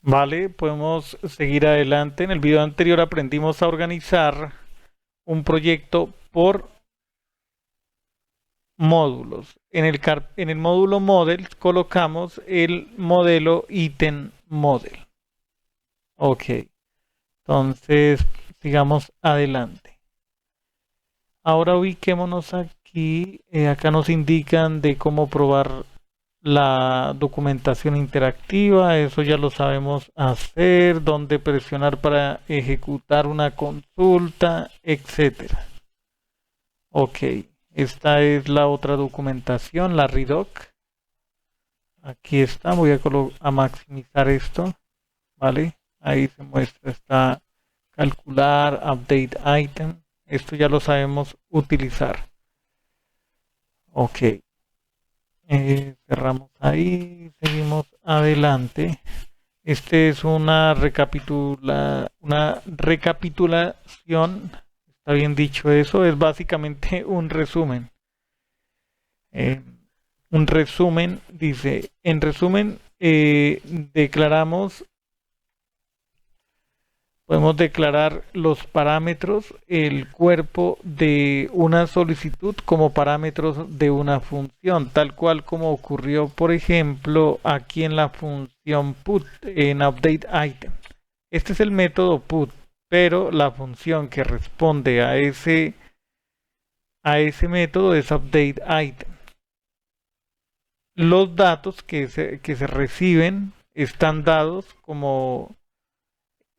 Vale, podemos seguir adelante. En el video anterior aprendimos a organizar un proyecto por módulos. En el módulo Model colocamos el modelo Item Model. Ok, entonces sigamos adelante. Ahora ubiquémonos aquí. Acá nos indican de cómo probar la documentación interactiva, eso ya lo sabemos hacer, dónde presionar para ejecutar una consulta, etcétera. Ok, esta es la otra documentación, la redoc. Aquí está, voy a maximizar esto, ¿vale? Ahí se muestra, está calcular, update item. Esto ya lo sabemos utilizar. Ok, cerramos ahí, seguimos adelante. Este es una recapitulación, está bien dicho eso, es básicamente un resumen. Eh, un resumen dice, en resumen, podemos declarar los parámetros, el cuerpo de una solicitud como parámetros de una función, tal cual como ocurrió, por ejemplo, aquí en la función put, en update item. Este es el método put, pero la función que responde a ese método es update item. Los datos que se reciben están dados como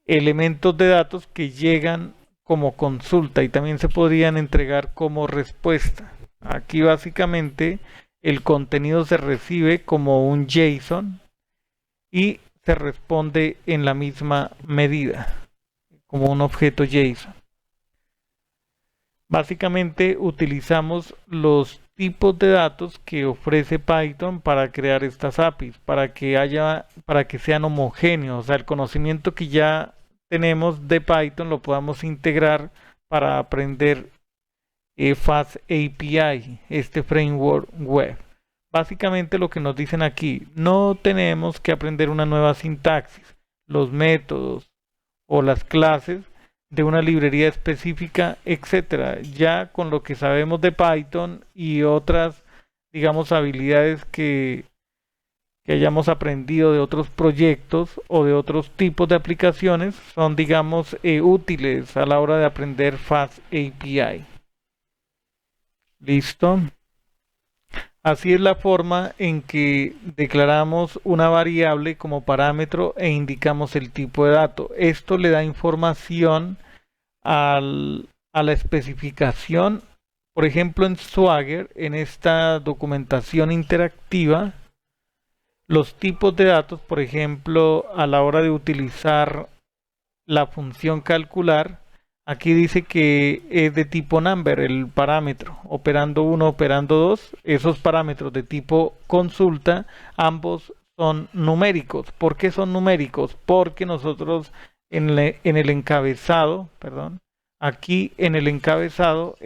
elementos de datos que llegan como consulta y también se podrían entregar como respuesta. Aquí básicamente el contenido se recibe como un JSON y se responde en la misma medida, como un objeto JSON. Básicamente utilizamos los tipos de datos que ofrece Python para crear estas APIs, para que sean homogéneos, o sea, el conocimiento que ya tenemos de Python lo podamos integrar para aprender Fast API, este framework web. Básicamente lo que nos dicen aquí, no tenemos que aprender una nueva sintaxis, los métodos o las clases de una librería específica, etcétera. Ya con lo que sabemos de Python y otras, digamos, habilidades que hayamos aprendido de otros proyectos o de otros tipos de aplicaciones, son, digamos, útiles a la hora de aprender Fast API. ¿Listo? Así es la forma en que declaramos una variable como parámetro e indicamos el tipo de dato. Esto le da información a la especificación. Por ejemplo, en Swagger, en esta documentación interactiva, los tipos de datos, por ejemplo, a la hora de utilizar la función calcular, aquí dice que es de tipo number, el parámetro, operando 1, operando 2, esos parámetros de tipo consulta, ambos son numéricos. ¿Por qué son numéricos? Porque nosotros en el encabezado, perdón, aquí en el encabezado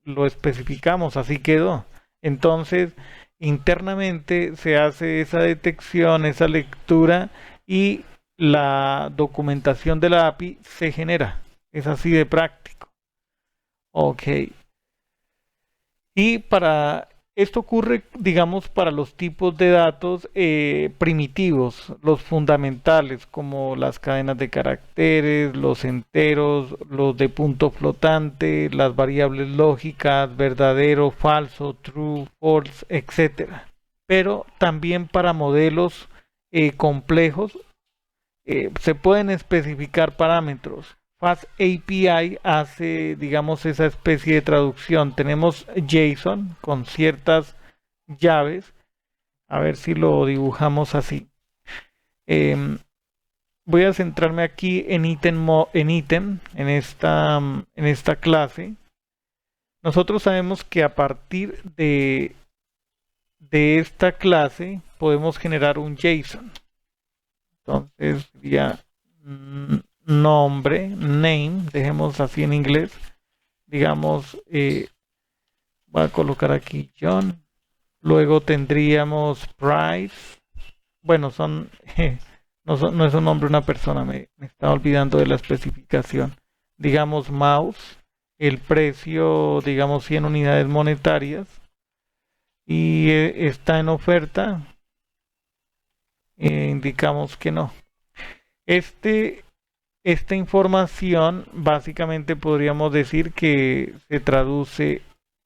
lo especificamos, así quedó. Entonces, internamente se hace esa detección, esa lectura y la documentación de la API se genera. Es así de práctico. Ok. Y para esto ocurre, digamos, para los tipos de datos primitivos, los fundamentales, como las cadenas de caracteres, los enteros, los de punto flotante, las variables lógicas, verdadero, falso, true, false, etcétera. Pero también para modelos complejos se pueden especificar parámetros. Fast API hace, digamos, esa especie de traducción. Tenemos JSON con ciertas llaves. A ver si lo dibujamos así. Em, Voy a centrarme aquí en esta clase. Nosotros sabemos que a partir de esta clase podemos generar un JSON. Entonces sería nombre, name, dejemos así en inglés. Digamos, voy a colocar aquí John. Luego tendríamos price. Bueno, son No es un nombre de una persona, me estaba olvidando de la especificación. Digamos mouse, el precio, digamos 100 unidades monetarias y está en oferta, indicamos que no. Este, esta información básicamente podríamos decir que se traduce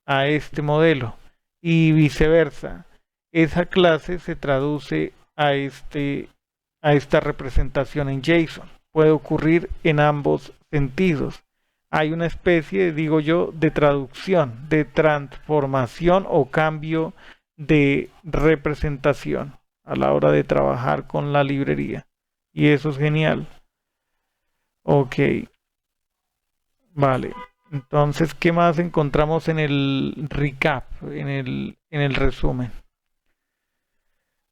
a este modelo y viceversa. Esa clase se traduce a esta representación en JSON. Puede ocurrir en ambos sentidos. Hay una especie, digo yo, de traducción, de transformación o cambio de representación a la hora de trabajar con la librería. Y eso es genial. Ok, vale. Entonces, ¿qué más encontramos en el recap, en el resumen?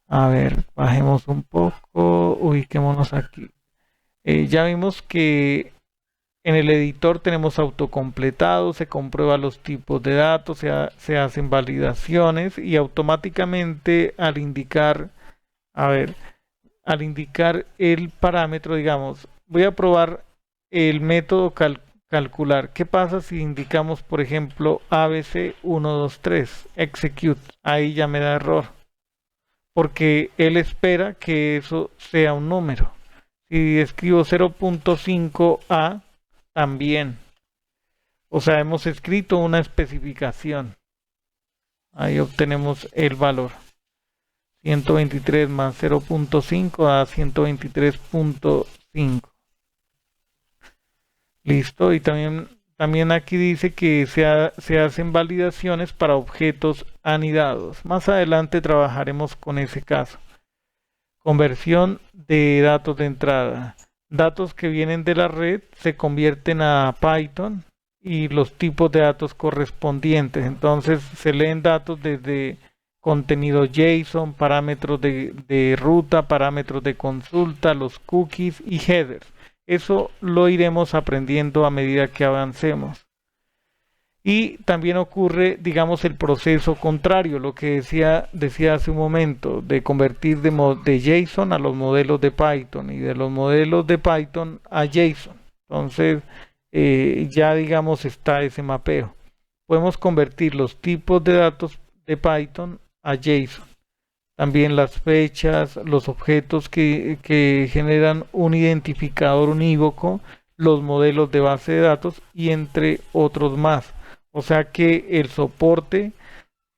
A ver, bajemos un poco, ubiquémonos aquí. Ya vimos que en el editor tenemos autocompletado, se comprueba los tipos de datos, se hacen validaciones y automáticamente al indicar, a ver, al indicar el parámetro, digamos, voy a probar el método calcular. ¿Qué pasa si indicamos, por ejemplo, ABC123, execute? Ahí ya me da error, porque él espera que eso sea un número. Si escribo 0.5a, también. O sea, hemos escrito una especificación. Ahí obtenemos el valor. 123 más 0.5 a 123.5. Listo. Y también aquí dice que se hacen validaciones para objetos anidados. Más adelante trabajaremos con ese caso. Conversión de datos de entrada. Datos que vienen de la red se convierten a Python y los tipos de datos correspondientes. Entonces se leen datos desde contenido JSON, parámetros de ruta, parámetros de consulta, los cookies y headers. Eso lo iremos aprendiendo a medida que avancemos. Y también ocurre, digamos, el proceso contrario, lo que decía hace un momento, de convertir de JSON a los modelos de Python y de los modelos de Python a JSON. Entonces, ya digamos está ese mapeo. Podemos convertir los tipos de datos de Python a JSON. También las fechas, los objetos que generan un identificador unívoco, los modelos de base de datos y entre otros más. O sea que el soporte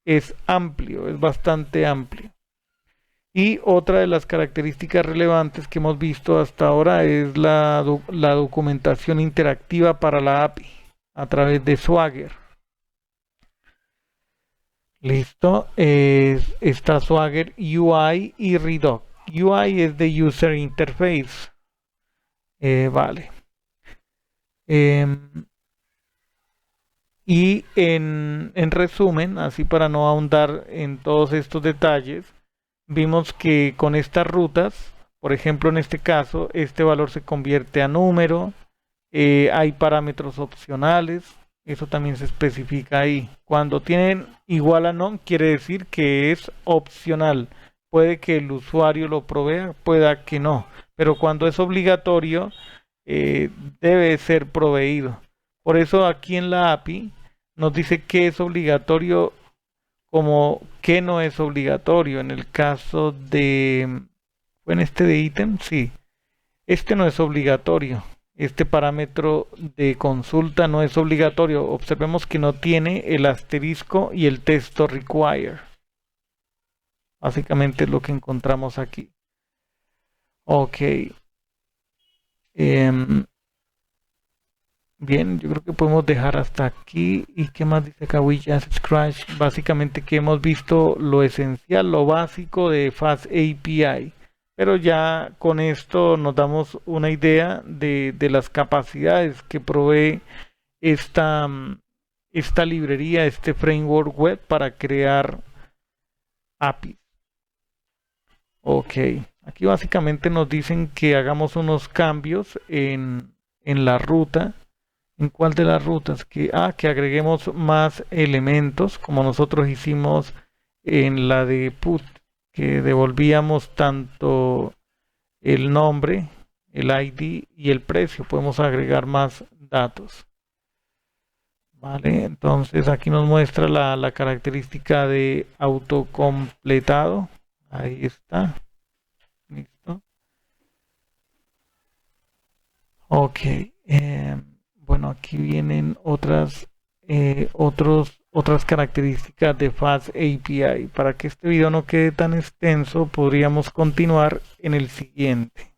es amplio, es bastante amplio. Y otra de las características relevantes que hemos visto hasta ahora es la documentación interactiva para la API a través de Swagger. Listo, está Swagger UI y Redux. UI es de User Interface. Vale. Y en resumen, así para no ahondar en todos estos detalles, vimos que con estas rutas, por ejemplo en este caso, este valor se convierte a número, hay parámetros opcionales, eso también se especifica ahí. Cuando tienen igual a none, quiere decir que es opcional. Puede que el usuario lo provea, pueda que no, pero cuando es obligatorio, debe ser proveído. Por eso aquí en la API nos dice que es obligatorio como que no es obligatorio. En el caso de, en este de ítem, sí, este no es obligatorio. Este parámetro de consulta no es obligatorio. Observemos que no tiene el asterisco y el texto require. Básicamente es lo que encontramos aquí. Ok. Bien, yo creo que podemos dejar hasta aquí. ¿Y qué más dice acá? We just scratch. Básicamente que hemos visto lo esencial, lo básico de Fast API. Pero ya con esto nos damos una idea de las capacidades que provee esta librería, este framework web para crear APIs. Ok, aquí básicamente nos dicen que hagamos unos cambios en la ruta. ¿En cuál de las rutas? Que agreguemos más elementos, como nosotros hicimos en la de put, que devolvíamos tanto el nombre, el ID y el precio. Podemos agregar más datos. Vale, entonces aquí nos muestra la característica de autocompletado. Ahí está. Listo. Ok. Bueno, aquí vienen otras características de Fast API. Para que este video no quede tan extenso, podríamos continuar en el siguiente.